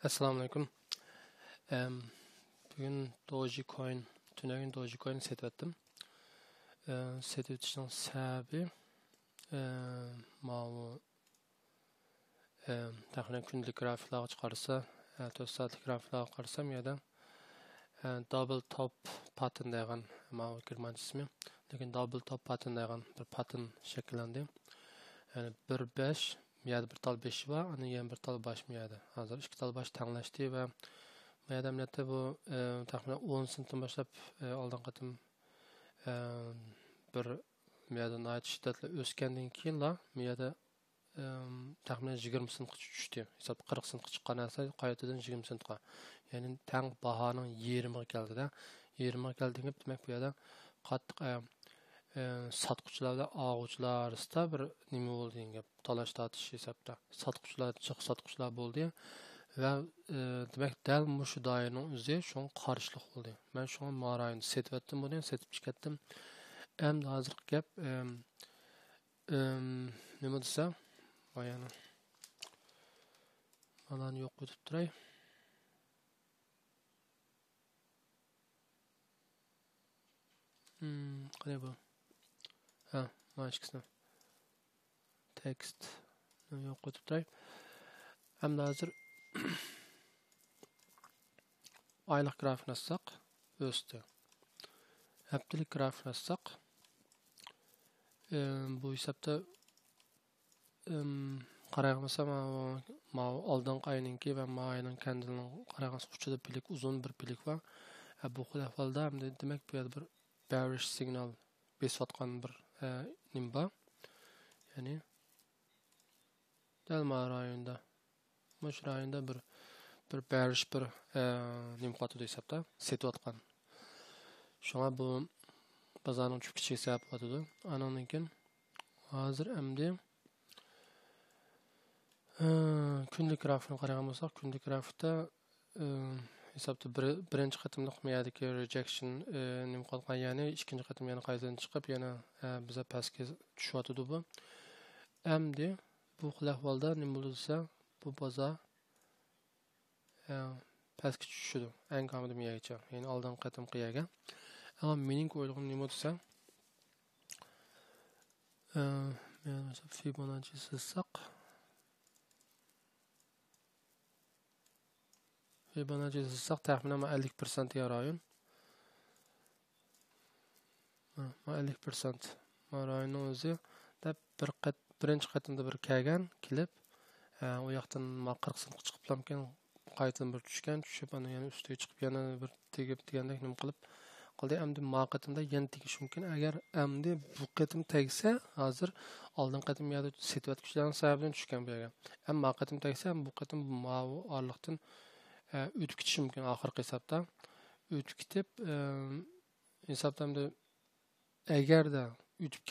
Assalamu alaikum. Bugün Dogecoin, tünegin Dogecoin setvettim. Setvetişin sebebi mavu taxminan günlük grafiklarga çıkarsa, 4 saatlik grafiklarga qarsam ya da double top pattern degan mavu Germanca ismi. Lekin double top pattern degan bir pattern şekillendi. Yani 1-5 ya da bir tal 5 var, ana yana bir tal baş mıydı. Hazır iki tal baş tanlaştı ve Mədəmiyyətdə bu təxminən 10 sinifdən başlap aldan qatım bir mədən ayet şiddətlə öskəndən keyin la mədə təxminən 20 sinifə düşdü. Hesab 40 sinifə çıxqan əsə qaytadan 20 sinifə. Yəni təng bahanın 20-ə gəldi də. 20-ə gəldiğində demək bu yerdə qattiq satqıçılarla ağuçlar arasında bir nima oldu deyəndə talaş tartış hesabda. Satqıçılar çox satqıçılar oldu. Ve demek del muşu dairinin üzeri şu an karşılık oldu. Ben şu an mağarayını setvettim bunu, setip çıkarttım. Hem de hazır gap ne desem bayanı alan yok tutup duray. Ne bu? Ha, maaşkısına. Text yok tutup duray. Hem de hazır aylık grafini açsak östü. Haftalık grafini açsak bu hesapta qarag'masa ma oldingi ayninki va ma ayning kandilning qarag'asi uçida pilik uzun bir pilik var. Bu xil ahvolda demak bu yerda bir bearish signal besayotgan bir nim bor. Ya'ni dalma rayonida mush rayonda bir bearish bir nim qotdi hisobda setayotgan. Shunga bu bozorning cho'kishi sabab bo'ladi. Andan keyin hozir endi kunlik grafikni qaragan bo'lsak, kunlik grafikda hisobda birinchi qatimliq miyadagi rejection nim qolgan, ya'ni ikkinchi qatim yana qaytadan chiqib, yana biza pastga tushyotdi bu. Endi bu xil ahvolda nima bo'lsa, bu bozor pastga tushdi. Eng kamida miyagacha, ya'ni oldin qatim qiyaga. Ama mening o'ylig'im nima desa, men Fibonacci sizsaq Fibonacci sizsaq taxminan 50% yarayın. 50% marayının o'zi da birinchi qatimda bir kelgan, kelib, o yoqdan 40 sinfga chiqib lamkan, qaytadan bir tushib, ana yana ustiga chiqib, yana bir tegib degandek nima qilib qildi. Endi maqatimda yana tegish mumkin. Agar endi bu qatim tegsa, hozir oldin qatim yo'da setvatgichlarning sababidan tushgan bu yerga. Ham maqatim tegsa, bu qatim mavi orliqdan o'tib ketishi mumkin oxirgi hisobda. O'tib ketib, hisobda agarda o'tib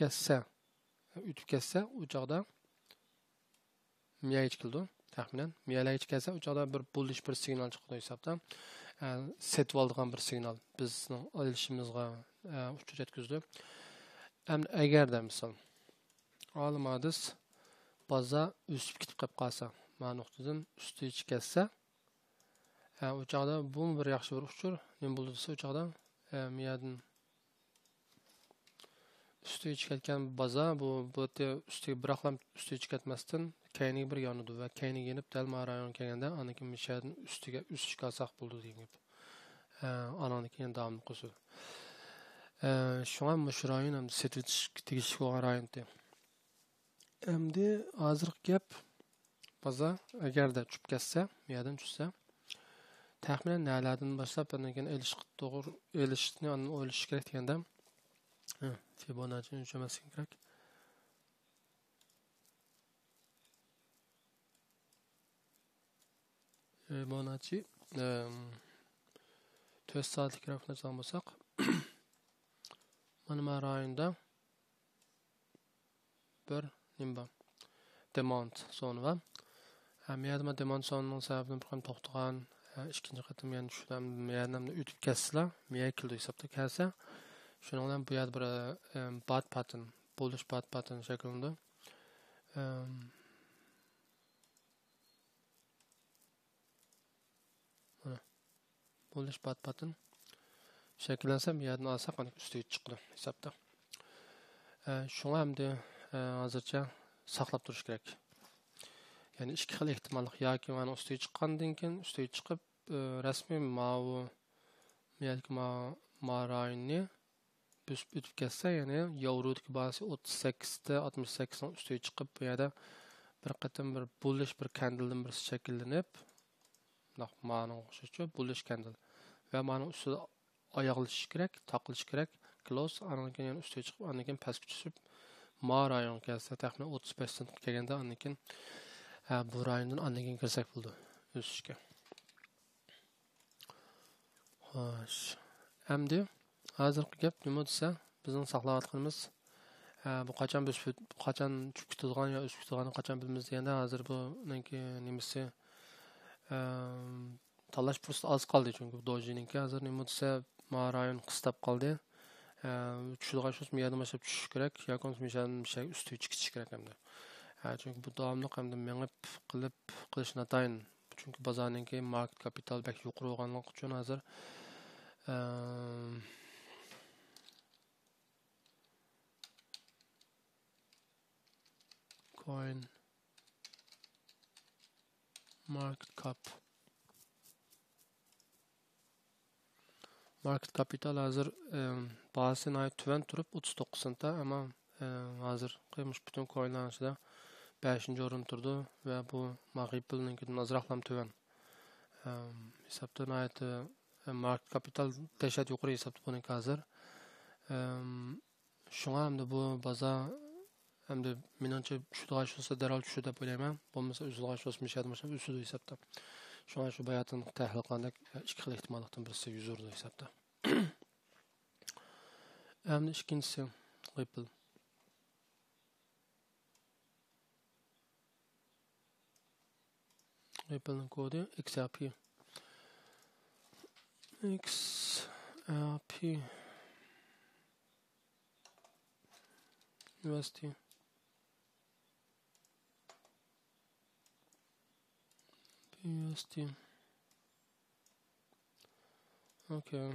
ketsa, u chog'da miya ichkildi. Taxminan miyalar ichib kelsa, u chog'da bir bullish bir signal chiqdi hisobda. Setib oldigan bir signal bizning olishimizga uchuv yetkazdi. Endi agarda misol olmadis bozor o'sib ketib qolsa, mana nuqtadan usti ichib kelsa, u chog'da bu bir yaxshi bir uchur. Nima bo'ldi desa, u chog'da miyadan usti ichib ketgan bozor bu ustiga biroqlam usti ichib ketmasdan keyingi bir yonidi va keyingi yenib dalma rayon kelganda anakin mishadan ustiga chiqarsak bo'ldi degan gap. Anani keyin davom qildi. Shunga mushrayin ham setitish tegish bo'lgan rayonda. Endi hozirgi gap bozor agarda tushib ketsa, miyadan tushsa, taxminan nalardan boshlab anakin elishni o'ylash kerak deganda Fibonacci o'lchamaslik kerak. Fibonacci 4 saatlik grafikni olmasak, mana rayonda bir nima demand zonu var. Miyadma demand zonuning sababini bir ham to'xtagan, ikkinchi qatim yana tushdan miyadamda o'tib ketsa, miya kildi hisobda kelsa, shuning bilan bu yerda bir bot pattern, bullish bot pattern shaklida bo'lish pat-patin shakllansa, bu yerdan olsak, ana ustiga chiqdi hisobda. Shunga hamda hozircha saqlab turish kerak. Ya'ni ikki xil ehtimollik yoki mana ustiga chiqqandan keyin ustiga chiqib rasmiy yoki rayonni bosib o'tib ketsa, ya'ni yevrodagi bazasi 38 ta 68 ning ustiga chiqib, bu yerda bir qatam bir bo'lish bir kandildan bir shakllanib, ma'no o'xshashi bo'lish kandil va ma'no ustida oyoqlashish kerak, taqilish kerak, close, andan keyin yana ustiga chiqib, andan keyin pastga tushib, rayon kelsa, taxminan 35 sent kelganda, andan keyin bu rayondan andan keyin kirsak bo'ldi o'sishga. Xo'sh. Endi hozirgi gap nima desa, bizning saqlayotganimiz bu qachon tushib ketadigan yo o'sib ketadiganini qachon bilamiz deganda, hozir bu nimasi tanlash fursati oz qoldi, chunki dojininki hozir nima desa, rayon qistab qoldi. Tushadigan shu yerdan boshlab tushish kerak, yoki mishan ustiga chiqish kerak hamda. Chunki bu davomli hamda mengib qilish natayin. Chunki bozorninki market kapital bak yuqori bo'lganligi uchun hozir coin market capital hozir bazasini tuvan turib 39 sent, ama hozir qiymiş bütün coinlar ichida 5-o'rin turdi va bu Ripple-ninkidan azroqlam tuvan. Hisobdan market capital dehshat yuqori hisobda buniki hozir. Shunga hamda bu bozor hamda menimcha tushadigan bo'lsa darhol tushadi deb o'ylayman. Bo'lmasa uzilgan bo'lsa mishadmashab usudi hisobda. Shunga shu bayatın tahlil qilganda ikki xil ehtimollikdan birisi yuzurdi hisobda. Hamda ikkinchisi Ripple. Ripple'ning kodi XRP. USD. Okay.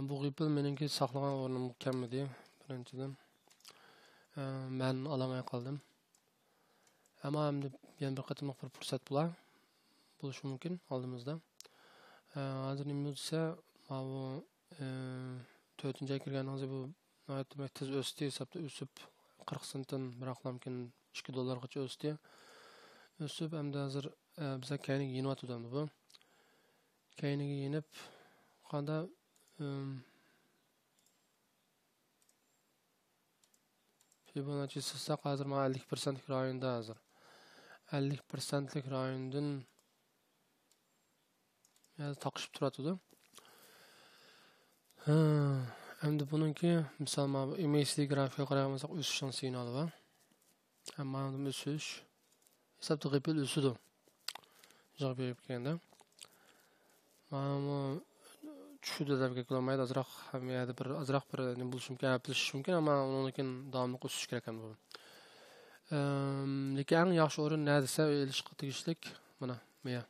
Bu Ripple menimki saqlagan o'rnim kam edi, birinchidan. Men olamay qoldim. Ama hamda yana bir qatimliq bir fursat bo'lishi mumkin oldimizda. Hozir nima desa, bu 4-oyga kirganingizda bu nihoyatda tez o'sdi, hisobda o'sib 40 sentdan biroqlamkin $2 o'sdi. O'sib hamda hozir bizga kayniga yenyapti bu. Kayniga yenib qanda Fibonacci sizsa hozir 50% rayonda hozir. 50% rayondan taqishib turadi. Endi buningki misol MACD grafiga qaraganda o'sishning signali bor. Hamma o'sish. Hisobda Ripple o'sidi. Javob berib kelganda. Mana tushdi deb kelmaydi, azroq bir nima bo'lishi mumkin, ammo undan davomli o'sish kerak ham bu. Lekin eng yaxshi o'rin nima desa, elishga tegishlik mana men.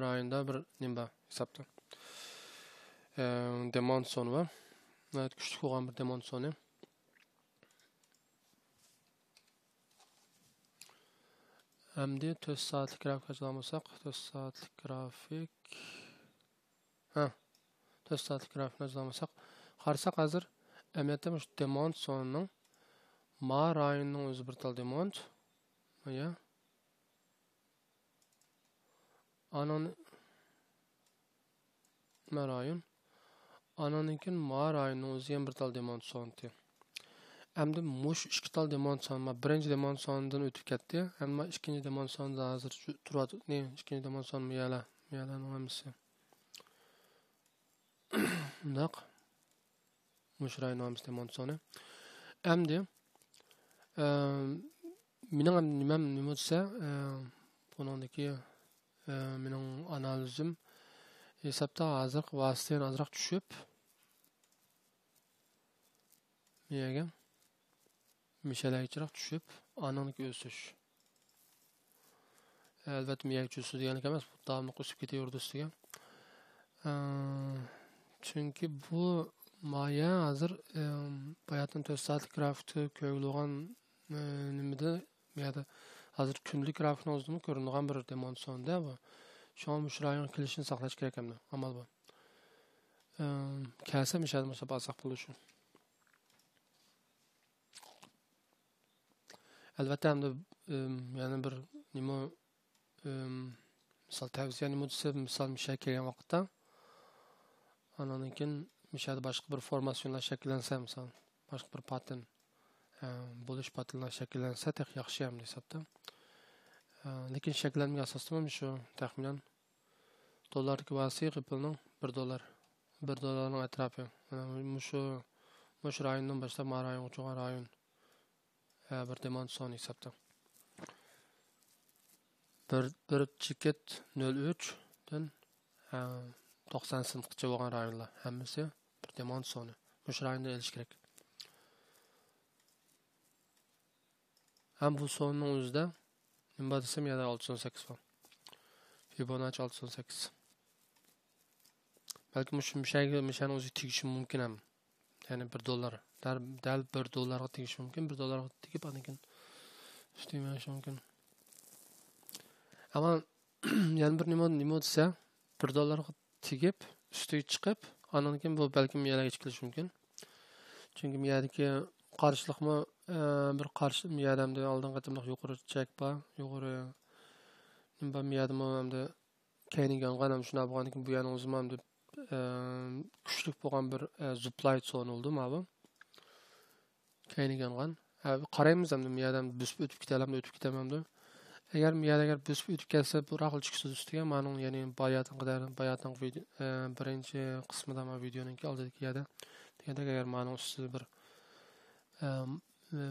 Rayonda bir nima hisobda. Demand zone var. Evet, kuchli bo'lgan bir demand zone. Hamda 4 soatlik grafikga chiqamisak, 4 soatlik grafik. 4 soatlik grafikga chiqamisak, qarasak hozir amaliyotda shu demand zonening rayonining o'zi bir tal demand. Ya. Anan rayon. Ananınkin rayonining o'zi ham bir tal demand zone. Hamda mush ikki tal demand zone, birinchi demand zonedan o'tib ketdi, hamma ikkinchi demand zoneda hozir turadi. Ikkinchi demand zone miyala nomasi. Undaq. Mush rayon nomasi demand zone. Hamda mening nima desa, buningdagi mening analizim hisobda hozir vositadan azroq tushib miyaga mishalaychiroq tushib, anoniki o'sish. albatta miyak jusi deganlik emas, bu davomli o'sib ketaverdi ustiga. Chunki bu moya hozir bayatdan 4 soatlik grafikda ko'rilgan nimada miyada hozir kunlik grafikni o'zida ko'ringan bir demonstratsiyonda bu. Şu an bu rayon kilishini saqlash kerak hamda amal bu. Kelsa mishadi musobaqasak bo'lishi. Albatta hamda yana bir nima misol tavsiya nima desa, misol misha kelgan vaqtda andan keyin mishada boshqa bir formasyonlar shakllansa, misol boshqa bir pattern bo'lish paternlar shakllansa, tek yaxshi ham hisobda. Lekin shakllanmagan asosda shu taxminan dollardagi vasi Ripple'ning $1 $1ning atrofi. Shu rayondan boshlab rayon uchigan rayon bir demonstratsion hisobda. Bir tiket 03 dan 90 sentgacha bo'lgan rayonlar hammasi bir demonstratsioni. Shu rayonda elish kerak. Ham bu sonning o'zida nima desam yana 618 bor. Fibonacci 618. Balki mishani o'zi tegishi mumkin ham. Ya'ni $1. Dal $1 ga tegishi mumkin. $1 ga tegib anikin üstüymanishi mumkin. Ama yana bir nima desa $1 ga tegib üstüge chiqib, andan keyin bu balki miyalarga chiqilishi mumkin. Chunki miyadagi qarshilikmi bir qarshi miyadamda oldin qatimliq yuqori chek bor, yuqori nima miyadami hamda keyingan ham shuna bo'lgandan keyin bu yana o'zim ham deb kuchli bo'lgan bir zuplay zone oldu bu. Keyingan qaraymiz hamda miyadam busib o'tib ketalamdi, o'tib ketamamdi. Agar miyada busib o'tib kelsa, bu raql chiqsa ustiga mening ya'ni bayatdan birinchi qismida men videoning oldidagi yerda deganda agar mening ustida bir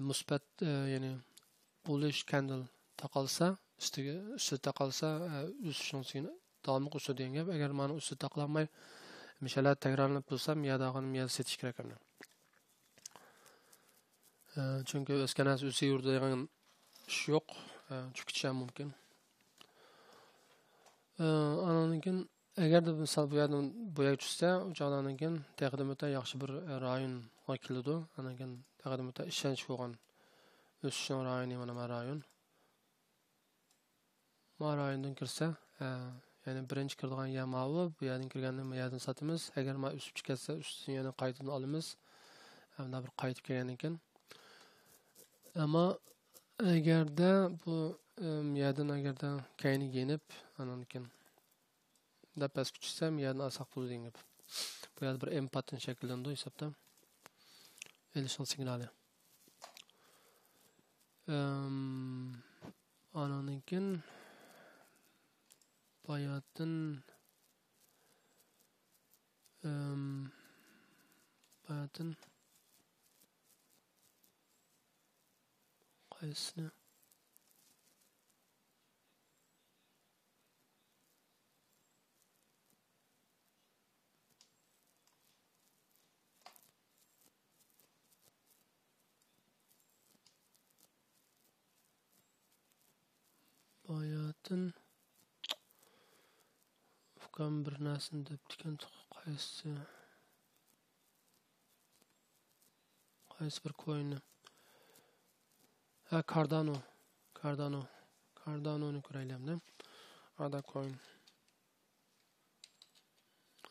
musbat ya'ni bullish candle taqalsa, üstü taqalsa o'sishini davomli o'sadi degan gap. Agar meni usti taqlanmay mishalar takrorlanib bo'lsa, miyada setish kerak ekan. Chunki o'skanasi o'sayurdi degan ish yo'q, chiqishi mumkin. Andan keyin agarda misol bu yerdan bo'yak tushsa, o'choqdan keyin taqdimota yaxshi bir rayon vakilidi. Andan keyin taqdimota ishonch bo'lgan o'sishning rayoni mana rayon. Ma rayondan kirsa, ya'ni birinchi kiradigan yer mavi, bu yerdan kirganda bu yerdan sotamiz. Agar ma o'sib chiqsa, ustini yana qaytadan olamiz. Hamda bir qaytib kelgandan keyin. Ammo agarda bu yerdan agarda kayni yenib, andan keyin da past kuchsa, yerdan asaq bo'ladi degan gap. Bu yerda bir M pattern shakllandi hisobda. Elishing signali. Andan keyin bayatdan qaysini bayatdan ukam bir narsani debdikan qaysi bir coinni Cardano'ni ko'raylik-da. Ada coin.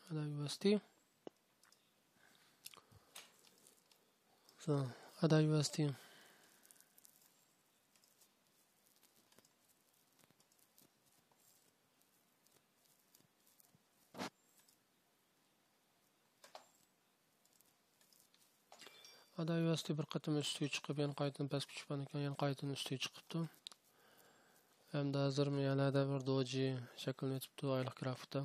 Ada USD. So, Ada USD. Ada USD bir qatim üstüge chiqib, yana qaytadan past tushgan ekan, yana qaytadan üstüge chiqibdi. Hamda hozir miyalarda bir doji shakllanib turibdi oylik grafikda.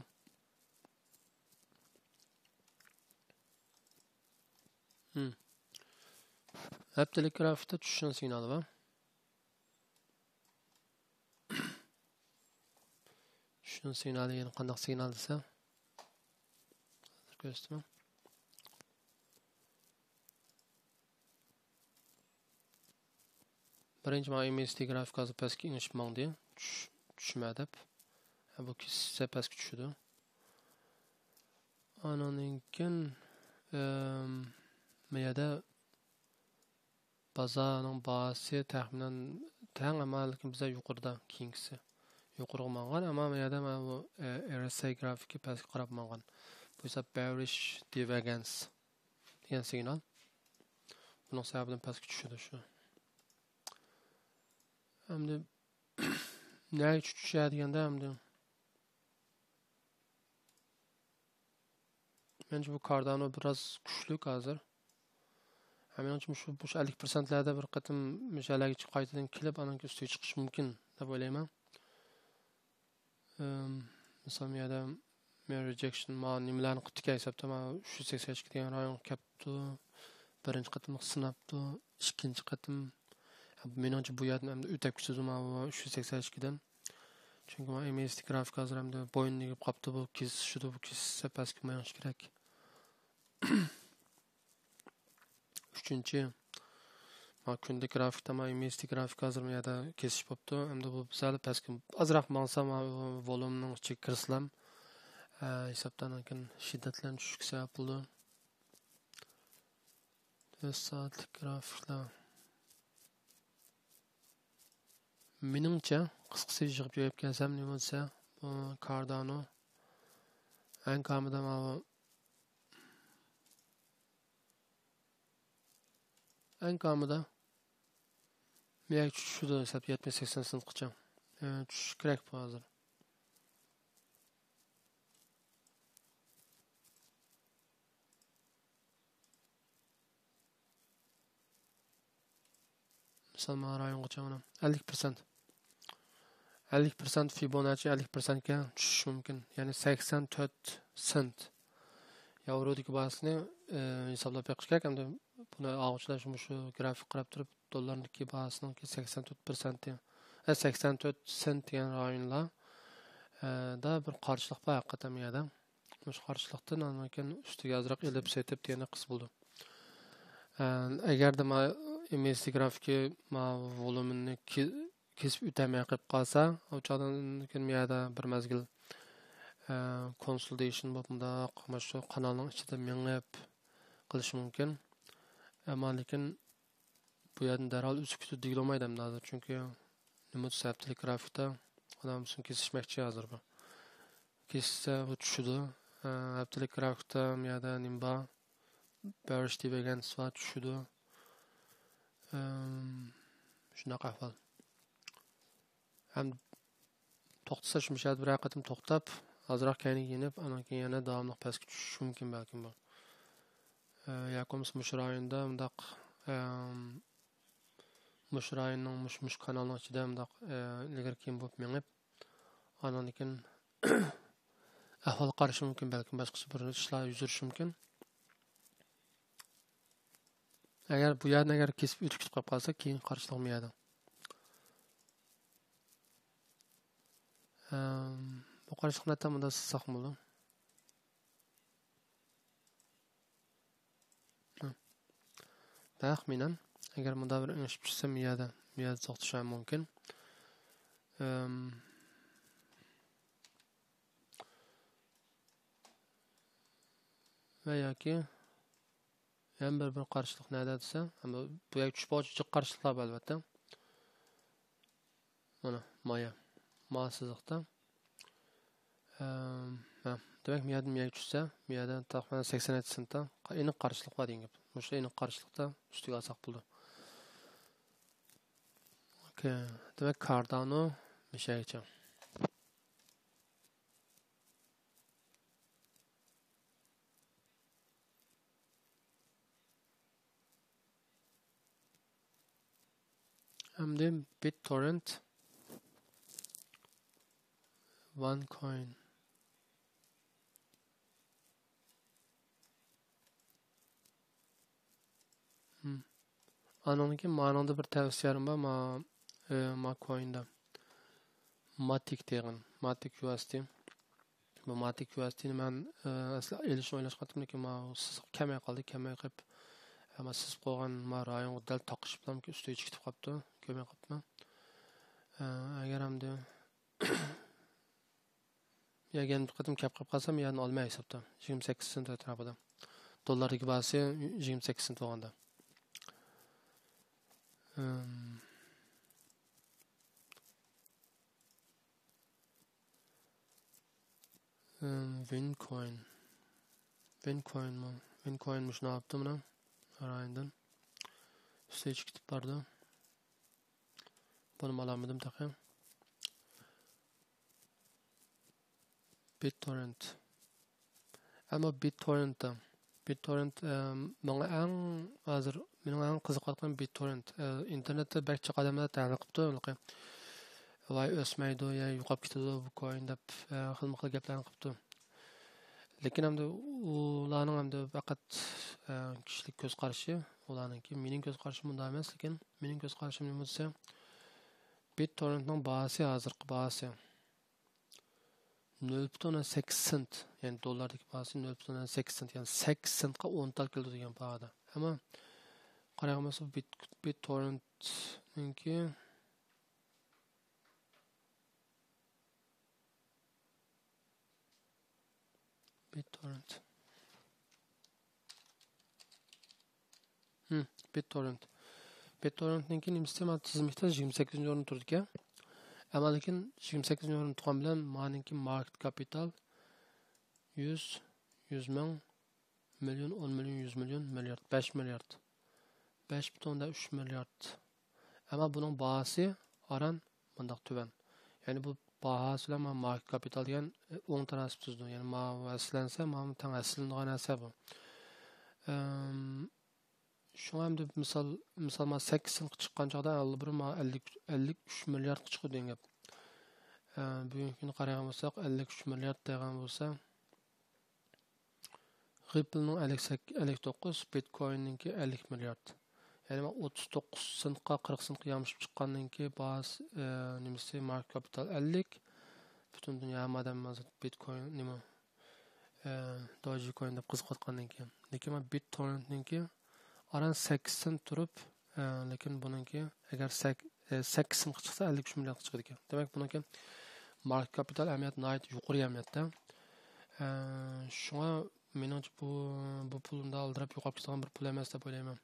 Haftalik grafikda tushishning signali bor. Tushishning signali yana qanday signal desa? Hozir ko'rsataman. Birinchi MACD grafikasi pastga inishib mangdi. tushma deb. Bu kissa pastga tushdi. Ananınkin meyada bazanın bahası təxminən təng ama lekin bize yuqorida keyingisi. Yuqorga mangan ama meyada bu RSI grafiki pastga qarab mangan. Bu esa bearish divergence degan signal. Bunun sababidan pastga tushdi shu. Hamda nega tushadi deganda hamda bence bu Cardano biraz güçlü hazır. Hemen için şu 50%'lerde bir qatım misalaga chiqib qaytadan kelib, ananki ustiga chiqish mumkin deb o'ylayman. Misol miyada rejection ma nimalarni qitga hisobda ma 382 degan rayon kapdi. Birinchi qatimliq sinabdi, ikkinchi qatim menimcha bu yerdan ham o'ta kuchsiz ma 382 dan. Chunki ma MACD grafik hozir ham bo'yinni yig'ib qopdi, bu kesishdi, bu kesishsa pastga qo'yish kerak. Üçüncü, ma kunlik grafikda ma MACD grafik hozir bu yerda kesish bo'pti. Hamda bu sal pastga azroq mangsa ma volumning ichiga kirsam, hisobdan lekin shiddatlan tushishga sabab bo'ldi. 4 soatlik grafiklar. Menimcha qisqasi yig'ib yo'yib kelsam nima bo'lsa, bu Cardano en kamida ma en kamida miyak tushdi hesab 70-80 sentgacha. Tushish kerak bu hozir. Misal ma rayongacha mana 50%. 50% Fibonacci 50% ga tushish mumkin. Ya'ni 84 sent. Yevrodagi bahsini hisoblab beqish kerak. Hamda buni og'uchilar shu grafik qarab turib, dollarniki bahsining 84%, 84 sent degan rayonlar da bir qarshilik bor haqiqatan yerda. O'sha qarshilikdan lekin ustiga azroq elib setib degan qis bo'ldi. Agarda ma MACD grafiki ma volumini kesib o'tamay qolib qolsa, o'chadan lekin yerda bir mazgil consolidation bo'lib, mana shu kanalning ichida mengib qilish mumkin. Ammo lekin bu yerdan darhol o'sib degil olmaydi hozir, chunki nima sababli grafikda odam uchun kesishmoqchi hozir bu. Kessa bu tushdi. Haftalik grafikda miyada nima bearish divergence va tushdi. Shunaqa ahvol. Ham to'xtasa shumshad bir qatim to'xtab, azroq kayni yenib, anan keyin yana davomli pastga tushish mumkin balkim bu. Yakums mushrayinda undaq mushrayinning mush kanalning ichida undaq ilgari keyin bo'lib mengib, anan keyin ahvol qarishi mumkin balkim boshqa bir ishlar yuzurishi mumkin. Agar bu yerni kesib o'tib ketib qolsa, keyin qarshilik olmaydi. Bu qarshilikni tamamda sizsaq bo'ldi. Taxminan agar bunda bir o'ngishib tushsa miyada to'xtashi mumkin. Va yoki ham bir qarshilik nada desa, ammo bu yoq tushbochi qarshiliklar bor albatta. Mana moya siziqda. Demak, miya tushsa, miyada taxminan 87 sentda aniq qarshilik bor degan gap. O'sha aniq qarshilikda ustiga olsak bo'ldi. Okay, demak Cardano mishayicha. Hamda BitTorrent OneCoin anonki ma'noda bir tavsiyam bor ma coinda. Matic degan, Matic USD. Bu Matic USDni men asla elishni o'ylashqatim, lekin siz kamay qilib, ama siz qo'ygan rayon dal taqishiblamki ustiga chiqib qolibdi, ko'may qolibman. Agar hamda Yana bir qatim kap qilib qolsam, yana olmay hisobda. 28 sent atrofida. Dollardagi bazasi 28 sent bo'lganda. Wincoin. Wincoin shuni olibdi mana. Arayından. Üstüge chiqib bordi. Buni olamadim taqa. BitTorrent. Ama BitTorrent menga hozir mening qiziqayotgan BitTorrent. Internetda barcha odamlar ta'lim qilibdi. Voy o'smaydi, ya yo'qolib ketadi bu coin deb xilma-xil gaplarni qilibdi. Lekin hamda ularning hamda faqat kishilik ko'z qarashi, ularningki mening ko'z qarashim bunday emas, lekin mening ko'z qarashim nima desa, BitTorrentning bahasi hozirgi bahasi 0.8 sent, yani dollardagi bahasi 0.8 sent, yani 8 centga 10 tal keldi degan bahada. Ama qaraymiz BitTorrentninki BitTorrentninki nimasi men tizimlikda 28-o'rinda turdi ekan. Ama lekin 28-o'rinda turgan bilan meningki market capital 100 ming, milyon, 10 milyon, 100 milyon, milyard, 5 milyard. 5.3 milyard. Ama bunun bahası aran bundaq tüven. Yani bu bahası ile market capital degan 10 tarafı tuzdu. Yani ma vaslansa ma tan aslindigan narsa bu. Şuna hem de misal ma 8 yıl çıqqan çağda 53 milyard çıqdı degan gap. Bugünkü kuni qaragan bolsak 53 milyard degan bolsa Ripple'ning 59, Bitcoin'ninki 50 milyard. Yani 39 centqa 40 centqa yamışıp çıqqanninki bahası nimisi market capital 50. Bütün dünya madem Bitcoin nima Dogecoin deb qiziqayotgandan lekin BitTorrentninki aran 8 cent turib, lekin buningki agar 8 cent chiqsa 53 milliard chiqadi ekan. Demak buningki market capital amiyat nihoyat yuqori amiyatda. Shunga meningcha bu pulimni aldirib yo'qolib ketgan bir pul emas deb o'ylayman.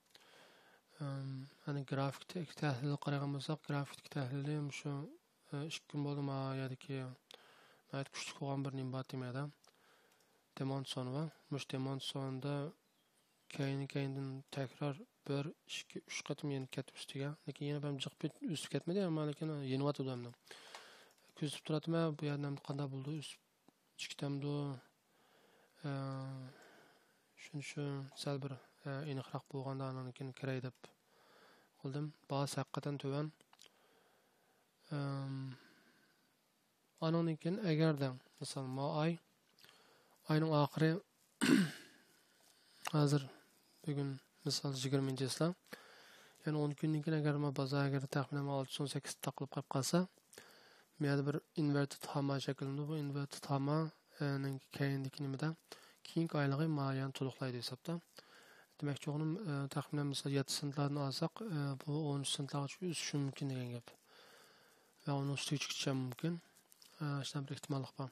Hani grafik tahlili qaragan bo'lsak, grafik tahlili shu 2 kun bo'ldi ma yerdagi nihoyat kuchli bo'lgan bir nim bor demada. Demand sonu var. Demand sonunda keyindan tekrar 1, 2, 3 qatim yeni ketib üstüge. Lekin yana ben jiq üstü ketmedi ama lekin yeni vat odamdan. Kuzatib turadim bu yerdan qanday bo'ldi üst chiqdimdi. Shu sal bir aniqroq bo'lganda anikin kiray deb qildim. Bahas haqiqatan to'van. Anonikin agarda misol ma ayning oxiri hozir bugun misol 20 islam. Yani 10 kundan keyin agar ma bozorga taxminan 618 taqilib qolib qolsa, menda bir inverted hamma shaklida bu inverted hamma ning keyindiki nimada keyingi oyligi ma yani to'liqlaydi hisobda. Demak, çoğunun taxminan misol 7 centlarni olsak, bu 10 centlarga tushishi mumkin degan gap. Va uni ustiga chiqishi mumkin. Shunday bir ehtimollik bor.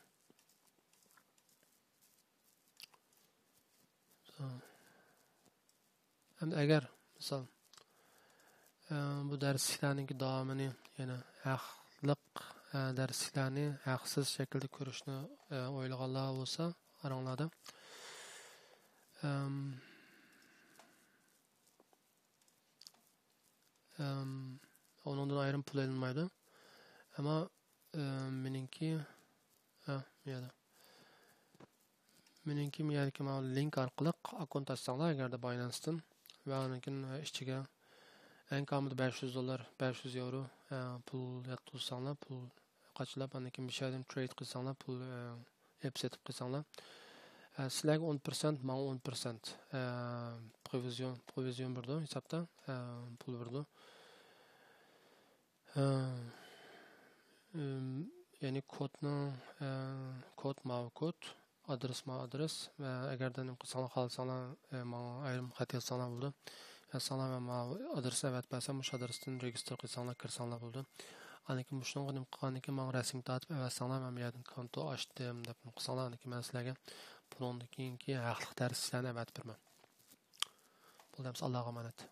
Hem agar misol bu darsliklarning davomini yana haqliq darsliklarni haqsiz shaklda ko'rishni o'ylaganlar bo'lsa, aranglarda onundan ayrım pul elinmaydi. Ama meningki miyadiki link orqali akont açsanglar agarda Binance'dan ve onunkin ichiga en kamida $500, 500 euro pul yatqizsanglar, pul qachlab onunkin bir şeyden trade qilsanglar, pul app setib qilsanglar, sizlarga 10%, mana 10% provizion berdi hisobda, pul berdi. Yani kod adres ve agardan qilsanglar qolsanglar mana ayrim xat yozsanglar bo'ldi. Yazsanglar va mana adres evet bo'lsa, o'sha adresdan register qilsanglar, kirsanglar bo'ldi. Aniki muşunga nim qilgandan keyin men rasm tatib avatsanglar men bu yerdan konto ochdim deb qilsanglar aniki men sizlarga bundan keyingi haqliq darslarni avat berman. Bo'lamiz Allohga emanet.